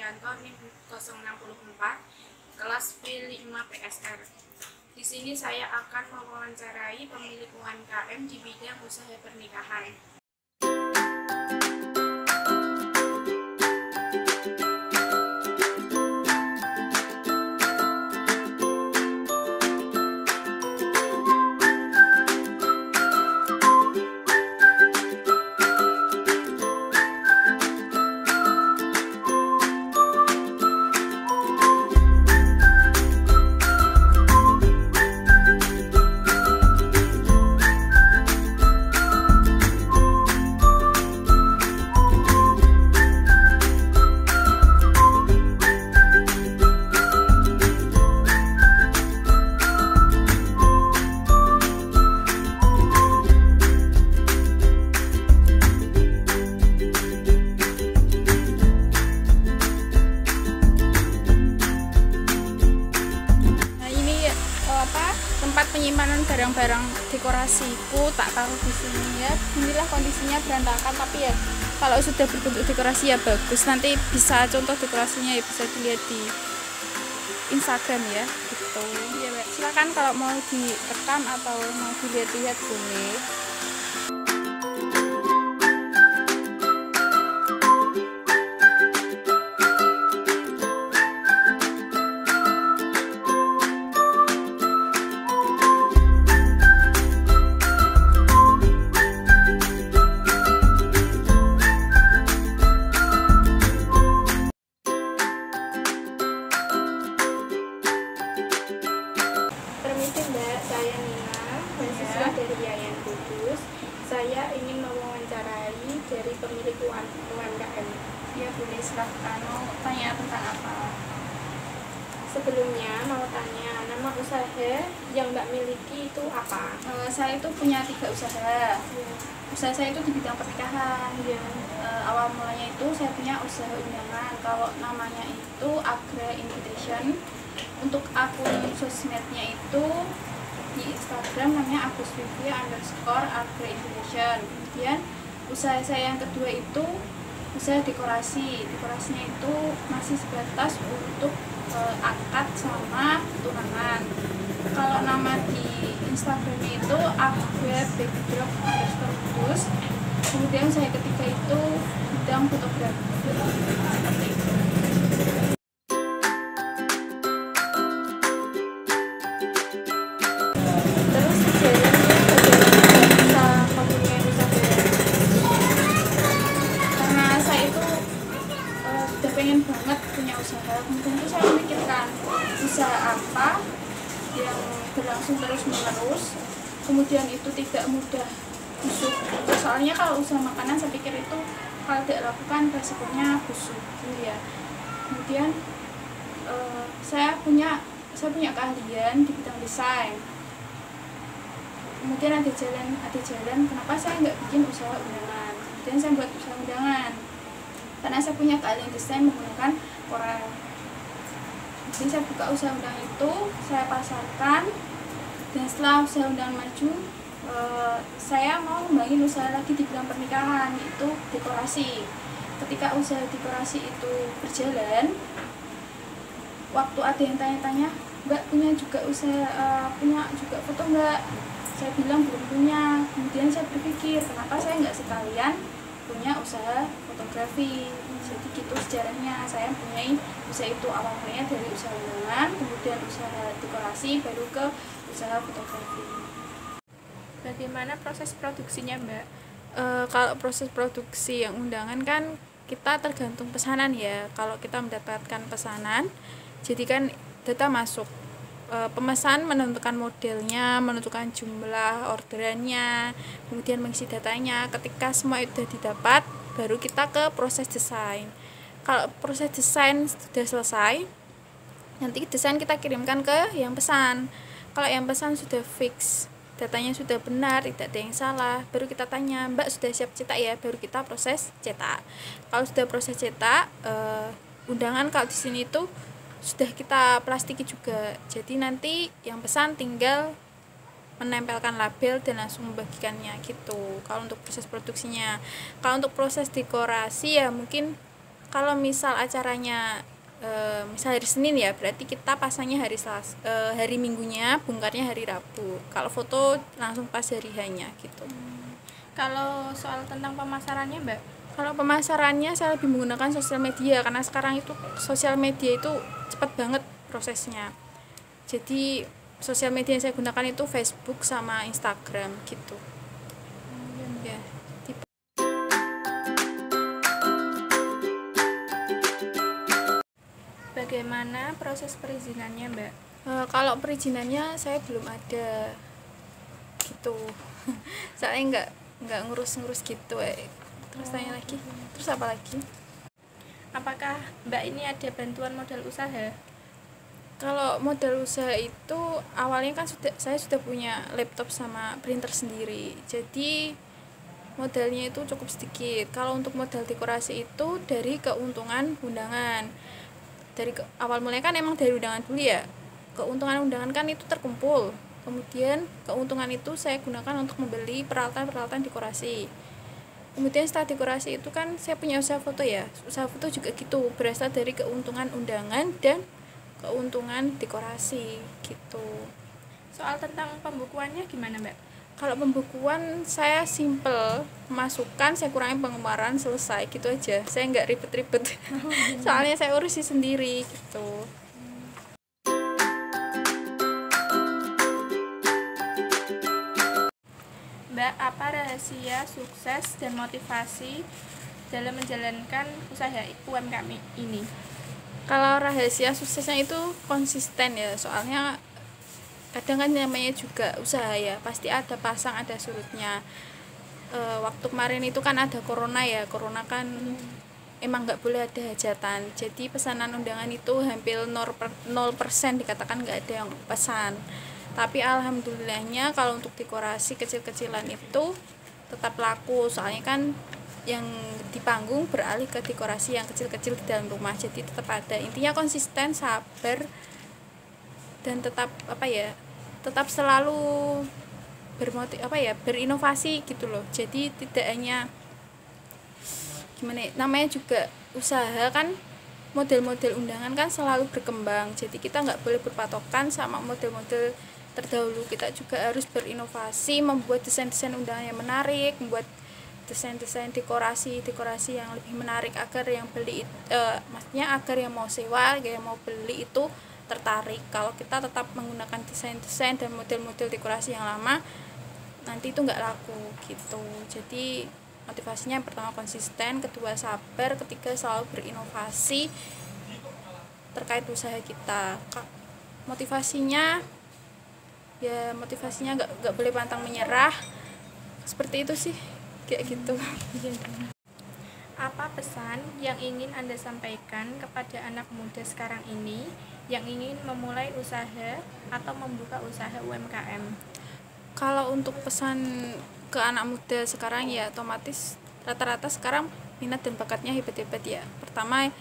Haryanto NIM 064 kelas B5 PSR. Di sini saya akan mewawancarai pemilik UMKM di bidang usaha pernikahan. Tempat penyimpanan barang-barang dekorasiku tak taruh di sini ya. Inilah kondisinya berantakan, tapi ya kalau sudah berbentuk dekorasi ya bagus. Nanti bisa contoh dekorasinya ya bisa dilihat di Instagram ya gitu. Ya, silakan kalau mau direkam atau mau dilihat-lihat boleh. Permisi Mbak, saya Nina, mahasiswa dari Yayan Kudus. Saya ingin mewawancarai dari pemilik UMKM. Ya boleh, silahkan. Mau tanya tentang apa? Sebelumnya mau tanya, nama usaha yang Mbak miliki itu apa? Saya itu punya 3 usaha. Ya. Usaha saya itu di bidang pernikahan. Ya. Awal mulanya itu saya punya usaha undangan. Kalau namanya itu Agra Invitation. Untuk akun sosmednya itu di Instagram namanya @agusvivia_Agra Invitation. Kemudian usaha saya yang kedua itu usaha dekorasi. Dekorasinya itu masih sebatas untuk akad sama tunangan. Kalau nama di Instagramnya itu @backdrop_kudus. Kemudian saya ketiga itu bidang fotografi seperti itu. Terus jalannya bisa mempunyai usaha Karena saya itu udah pengen banget punya usaha. Kemudian itu saya memikirkan usaha apa yang berlangsung terus menerus, kemudian itu tidak mudah busuk. Soalnya kalau usaha makanan saya pikir itu kalau tidak lakukan resikonya busuk ya. Kemudian saya punya keahlian di bidang desain. Kemudian ada jalan kenapa saya nggak bikin usaha undangan. Kemudian saya buat usaha undangan karena saya punya keahlian desain menggunakan Corel. Jadi saya buka usaha undangan itu, saya pasarkan, dan setelah usaha undangan maju, saya mau ngembangin usaha lagi di bidang pernikahan, yaitu dekorasi. Ketika usaha dekorasi itu berjalan, waktu ada yang tanya-tanya, Mbak punya juga foto nggak? Saya bilang belum punya. Kemudian saya berpikir, kenapa saya nggak sekalian punya usaha fotografi. Jadi gitu sejarahnya saya punya usaha itu awalnya dari usaha undangan, kemudian usaha dekorasi, baru ke usaha fotografi. Bagaimana proses produksinya, Mbak? Kalau proses produksi yang undangan kan kita tergantung pesanan ya. Kalau kita mendapatkan pesanan, jadi kan data masuk. Pemesan menentukan modelnya, menentukan jumlah orderannya, kemudian mengisi datanya. Ketika semua itu sudah didapat, baru kita ke proses desain. Kalau proses desain sudah selesai, nanti desain kita kirimkan ke yang pesan. Kalau yang pesan sudah fix, datanya sudah benar, tidak ada yang salah, baru kita tanya, Mbak sudah siap cetak ya, baru kita proses cetak. Kalau sudah proses cetak, undangan kalau di sini itu sudah kita plastiki juga, jadi nanti yang pesan tinggal menempelkan label dan langsung membagikannya gitu. Kalau untuk proses produksinya, kalau untuk proses dekorasi ya mungkin Kalau misal acaranya misal hari Senin ya, berarti kita pasangnya hari Minggunya, bongkarnya hari Rabu. Kalau foto langsung pas hari hanya gitu. Kalau soal tentang pemasarannya, Mbak? Kalau pemasarannya saya lebih menggunakan sosial media, karena sekarang itu sosial media itu cepat banget prosesnya. Jadi sosial media yang saya gunakan itu Facebook sama Instagram gitu. Ya. Bagaimana proses perizinannya, Mbak? Kalau perizinannya saya belum ada gitu. Soalnya nggak ngurus-ngurus gitu. Terus tanya lagi. Terus apa lagi? Apakah Mbak ini ada bantuan modal usaha? Kalau modal usaha itu awalnya kan saya sudah punya laptop sama printer sendiri. Jadi modalnya itu cukup sedikit. Kalau untuk modal dekorasi itu dari keuntungan undangan. Awal mulanya kan emang dari undangan dulu ya. Keuntungan undangan kan itu terkumpul. Kemudian keuntungan itu saya gunakan untuk membeli peralatan-peralatan dekorasi. Kemudian setelah dekorasi itu kan saya punya usaha foto ya. Usaha foto juga gitu, berasal dari keuntungan undangan dan keuntungan dekorasi gitu. Soal tentang pembukuannya gimana, Mbak? Kalau pembukuan saya simple, masukkan, saya kurangi pengeluaran, selesai gitu aja. Saya nggak ribet-ribet. Soalnya saya urusi sendiri gitu. Mbak, apa rahasia sukses dan motivasi dalam menjalankan usaha UMKM ini? Kalau rahasia suksesnya itu konsisten ya, soalnya kadang kan namanya juga usaha ya, pasti ada pasang ada surutnya. Waktu kemarin itu kan ada corona ya, corona kan emang nggak boleh ada hajatan, jadi pesanan undangan itu hampir 0% dikatakan nggak ada yang pesan. Tapi alhamdulillahnya kalau untuk dekorasi kecil-kecilan itu tetap laku, soalnya kan yang di panggung beralih ke dekorasi yang kecil-kecil di dalam rumah, jadi tetap ada. Intinya konsisten, sabar, dan tetap tetap selalu berinovasi gitu loh. Jadi tidak hanya namanya juga usaha kan, model-model undangan kan selalu berkembang, jadi kita nggak boleh berpatokan sama model-model terdahulu. Kita juga harus berinovasi, membuat desain-desain undangan yang menarik, membuat desain-desain dekorasi yang lebih menarik agar yang beli maksudnya agar yang mau sewa, yang mau beli itu tertarik. Kalau kita tetap menggunakan desain-desain dan model-model dekorasi yang lama, nanti itu nggak laku gitu. Jadi motivasinya yang pertama konsisten, kedua sabar, ketiga selalu berinovasi terkait usaha kita. Motivasinya nggak boleh pantang menyerah, seperti itu sih, kayak gitu. Apa pesan yang ingin Anda sampaikan kepada anak muda sekarang ini yang ingin memulai usaha atau membuka usaha UMKM? Kalau untuk pesan ke anak muda sekarang ya, otomatis rata-rata sekarang minat dan bakatnya hebat-hebat ya. Pertama,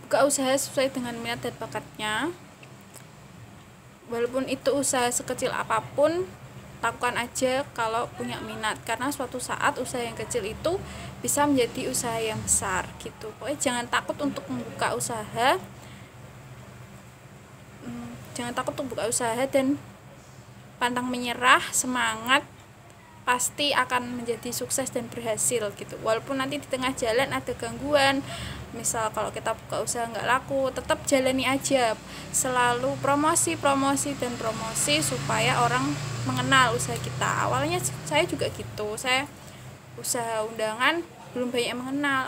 buka usaha sesuai dengan minat dan bakatnya. Walaupun itu usaha sekecil apapun, lakukan aja kalau punya minat, karena suatu saat usaha yang kecil itu bisa menjadi usaha yang besar gitu. Pokoknya jangan takut untuk membuka usaha, dan pantang menyerah, semangat, pasti akan menjadi sukses dan berhasil gitu. Walaupun nanti di tengah jalan ada gangguan, misal kalau kita buka usaha nggak laku, tetap jalani aja, selalu promosi supaya orang mengenal usaha kita. Awalnya saya juga gitu, saya usaha undangan belum banyak mengenal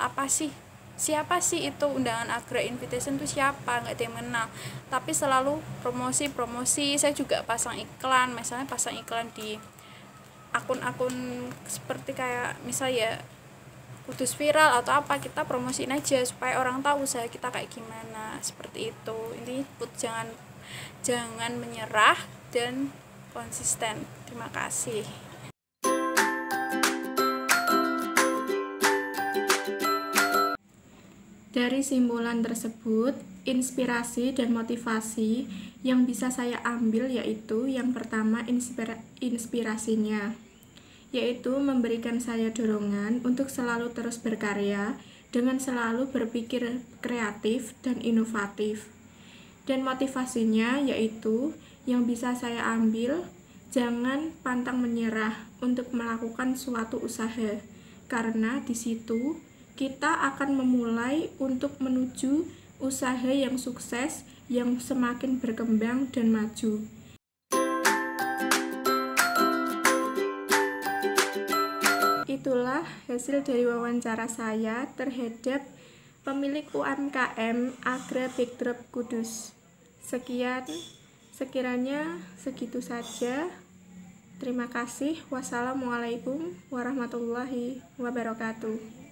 siapa sih itu undangan Agra Invitation itu siapa, nggak ada yang mengenal. Tapi selalu promosi, saya juga pasang iklan, misalnya pasang iklan di akun-akun seperti kayak misal ya kudus viral atau apa, kita promosiin aja supaya orang tahu usaha kita kayak gimana, seperti itu. Intinya jangan menyerah dan konsisten. Terima kasih. Dari simpulan tersebut, inspirasi dan motivasi yang bisa saya ambil yaitu yang pertama inspirasinya, yaitu memberikan saya dorongan untuk selalu terus berkarya dengan selalu berpikir kreatif dan inovatif. Dan motivasinya yaitu yang bisa saya ambil, jangan pantang menyerah untuk melakukan suatu usaha, karena di situ kita akan memulai untuk menuju usaha yang sukses, yang semakin berkembang dan maju. Itulah hasil dari wawancara saya terhadap pemilik UMKM Agra Backdrop Kudus. Sekian, sekiranya segitu saja. Terima kasih. Wassalamualaikum warahmatullahi wabarakatuh.